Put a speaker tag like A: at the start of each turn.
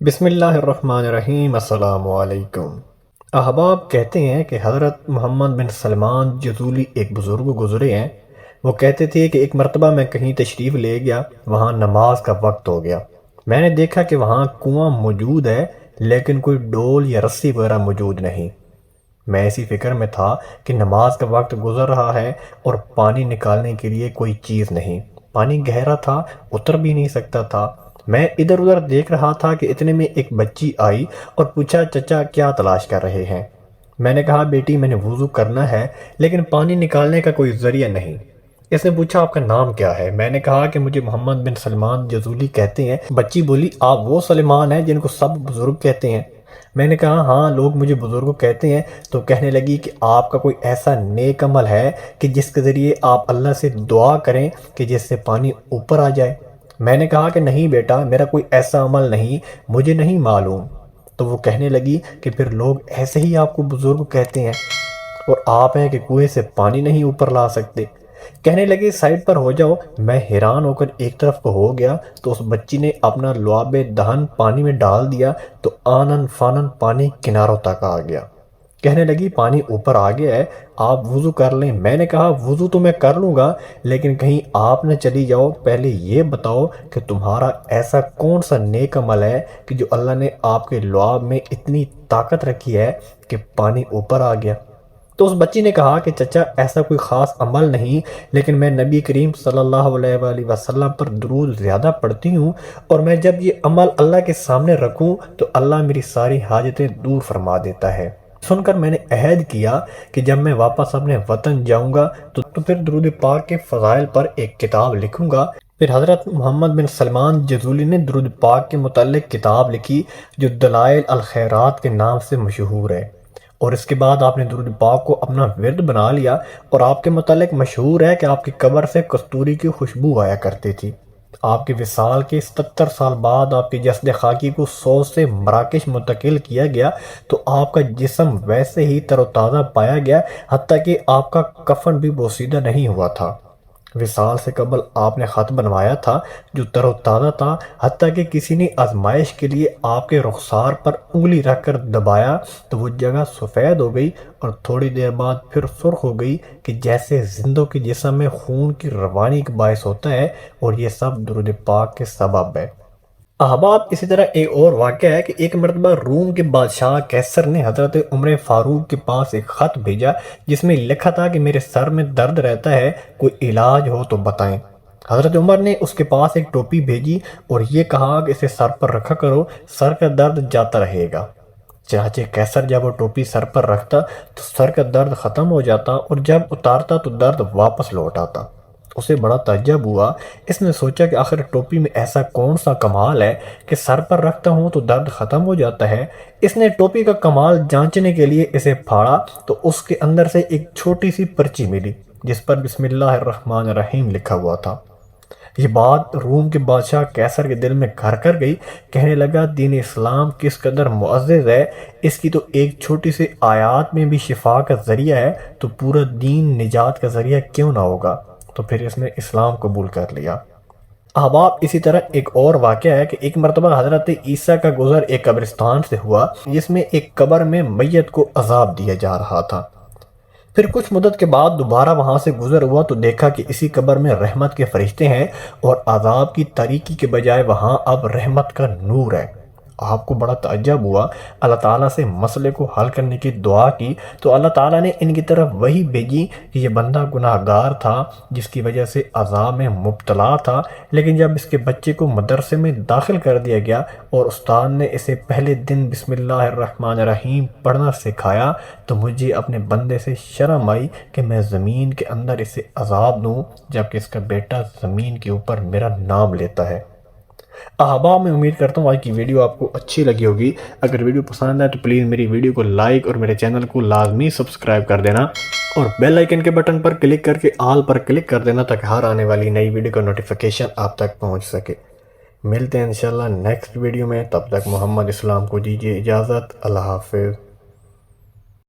A: بسم اللہ الرحمن الرحیم۔ السلام علیکم۔ احباب کہتے ہیں کہ حضرت محمد بن سلمان جذولی ایک بزرگ گزرے ہیں۔ وہ کہتے تھے کہ ایک مرتبہ میں کہیں تشریف لے گیا، وہاں نماز کا وقت ہو گیا۔ میں نے دیکھا کہ وہاں کنواں موجود ہے لیکن کوئی ڈول یا رسی وغیرہ موجود نہیں۔ میں اسی فکر میں تھا کہ نماز کا وقت گزر رہا ہے اور پانی نکالنے کے لیے کوئی چیز نہیں۔ پانی گہرا تھا، اتر بھی نہیں سکتا تھا۔ میں ادھر ادھر دیکھ رہا تھا کہ اتنے میں ایک بچی آئی اور پوچھا، چچا کیا تلاش کر رہے ہیں؟ میں نے کہا، بیٹی میں نے وضو کرنا ہے لیکن پانی نکالنے کا کوئی ذریعہ نہیں۔ اس نے پوچھا، آپ کا نام کیا ہے؟ میں نے کہا کہ مجھے محمد بن سلمان جذولی کہتے ہیں۔ بچی بولی، آپ وہ سلمان ہیں جن کو سب بزرگ کہتے ہیں؟ میں نے کہا، ہاں لوگ مجھے بزرگ کہتے ہیں۔ تو کہنے لگی کہ آپ کا کوئی ایسا نیک عمل ہے کہ جس کے ذریعے آپ اللہ سے دعا کریں کہ جس سے پانی اوپر آ جائے؟ میں نے کہا کہ نہیں بیٹا، میرا کوئی ایسا عمل نہیں، مجھے نہیں معلوم۔ تو وہ کہنے لگی کہ پھر لوگ ایسے ہی آپ کو بزرگ کہتے ہیں اور آپ ہیں کہ کنویں سے پانی نہیں اوپر لا سکتے۔ کہنے لگے سائڈ پر ہو جاؤ۔ میں حیران ہو کر ایک طرف کو ہو گیا تو اس بچی نے اپنا لعاب دہن پانی میں ڈال دیا تو آنن فانن پانی کناروں تک آ گیا۔ کہنے لگی پانی اوپر آ گیا ہے، آپ وضو کر لیں۔ میں نے کہا، وضو تو میں کر لوں گا لیکن کہیں آپ نہ چلی جاؤ، پہلے یہ بتاؤ کہ تمہارا ایسا کون سا نیک عمل ہے کہ جو اللہ نے آپ کے لعاب میں اتنی طاقت رکھی ہے کہ پانی اوپر آ گیا۔ تو اس بچی نے کہا کہ چچا ایسا کوئی خاص عمل نہیں، لیکن میں نبی کریم صلی اللہ علیہ وآلہ وسلم پر درود زیادہ پڑھتی ہوں اور میں جب یہ عمل اللہ کے سامنے رکھوں تو اللہ میری ساری حاجتیں دور فرما دیتا ہے۔ سن کر میں نے عہد کیا کہ جب میں واپس اپنے وطن جاؤں گا تو پھر درود پاک کے فضائل پر ایک کتاب لکھوں گا۔ پھر حضرت محمد بن سلمان جذولی نے درود پاک کے متعلق کتاب لکھی جو دلائل الخیرات کے نام سے مشہور ہے، اور اس کے بعد آپ نے درود پاک کو اپنا ورد بنا لیا، اور آپ کے متعلق مشہور ہے کہ آپ کی قبر سے کستوری کی خوشبو آیا کرتی تھی۔ آپ کے وصال کے 77 سال بعد آپ کے جسد خاکی کو 100 سے مراکش منتقل کیا گیا تو آپ کا جسم ویسے ہی تر و تازہ پایا گیا، حتیٰ کہ آپ کا کفن بھی بوسیدہ نہیں ہوا تھا۔ وصال سے قبل آپ نے خط بنوایا تھا جو تر و تازہ تھا، حتیٰ کہ کسی نے آزمائش کے لیے آپ کے رخسار پر انگلی رکھ کر دبایا تو وہ جگہ سفید ہو گئی اور تھوڑی دیر بعد پھر سرخ ہو گئی کہ جیسے زندوں کے جسم میں خون کی روانی کا باعث ہوتا ہے، اور یہ سب درود پاک کے سبب ہے۔ احباب اسی طرح ایک اور واقعہ ہے کہ ایک مرتبہ روم کے بادشاہ قیصر نے حضرت عمر فاروق کے پاس ایک خط بھیجا جس میں لکھا تھا کہ میرے سر میں درد رہتا ہے، کوئی علاج ہو تو بتائیں۔ حضرت عمر نے اس کے پاس ایک ٹوپی بھیجی اور یہ کہا کہ اسے سر پر رکھا کرو، سر کا درد جاتا رہے گا۔ چنانچہ قیصر جب وہ ٹوپی سر پر رکھتا تو سر کا درد ختم ہو جاتا اور جب اتارتا تو درد واپس لوٹ آتا۔ اسے بڑا تعجب ہوا۔ اس نے سوچا کہ آخر ٹوپی میں ایسا کون سا کمال ہے کہ سر پر رکھتا ہوں تو درد ختم ہو جاتا ہے۔ اس نے ٹوپی کا کمال جانچنے کے لیے اسے پھاڑا تو اس کے اندر سے ایک چھوٹی سی پرچی ملی جس پر بسم اللہ الرحمن الرحیم لکھا ہوا تھا۔ یہ بات روم کے بادشاہ قیصر کے دل میں گھر کر گئی۔ کہنے لگا، دین اسلام کس قدر معزز ہے، اس کی تو ایک چھوٹی سی آیات میں بھی شفا کا ذریعہ ہے تو پورا دین نجات کا ذریعہ کیوں نہ ہوگا؟ تو پھر اس نے اسلام قبول کر لیا۔ احباب اسی طرح ایک اور واقعہ ہے کہ ایک مرتبہ حضرت عیسیٰ کا گزر ایک قبرستان سے ہوا جس میں ایک قبر میں میت کو عذاب دیا جا رہا تھا۔ پھر کچھ مدت کے بعد دوبارہ وہاں سے گزر ہوا تو دیکھا کہ اسی قبر میں رحمت کے فرشتے ہیں اور عذاب کی تاریکی کے بجائے وہاں اب رحمت کا نور ہے۔ آپ کو بڑا تعجب ہوا، اللہ تعالیٰ سے مسئلے کو حل کرنے کی دعا کی تو اللہ تعالیٰ نے ان کی طرف وہی بھیجی کہ یہ بندہ گناہ گار تھا جس کی وجہ سے عذاب میں مبتلا تھا، لیکن جب اس کے بچے کو مدرسے میں داخل کر دیا گیا اور استاد نے اسے پہلے دن بسم اللہ الرحمن الرحیم پڑھنا سکھایا تو مجھے اپنے بندے سے شرم آئی کہ میں زمین کے اندر اسے عذاب دوں جبکہ اس کا بیٹا زمین کے اوپر میرا نام لیتا ہے۔ احباب میں امید کرتا ہوں آج کی ویڈیو آپ کو اچھی لگی ہوگی۔ اگر ویڈیو پسند ہے تو پلیز میری ویڈیو کو لائک اور میرے چینل کو لازمی سبسکرائب کر دینا اور بیل آئیکن کے بٹن پر کلک کر کے آل پر کلک کر دینا تاکہ ہر آنے والی نئی ویڈیو کا نوٹیفیکیشن آپ تک پہنچ سکے۔ ملتے ہیں انشاءاللہ نیکسٹ ویڈیو میں، تب تک محمد اسلام کو دیجیے اجازت۔ اللہ حافظ۔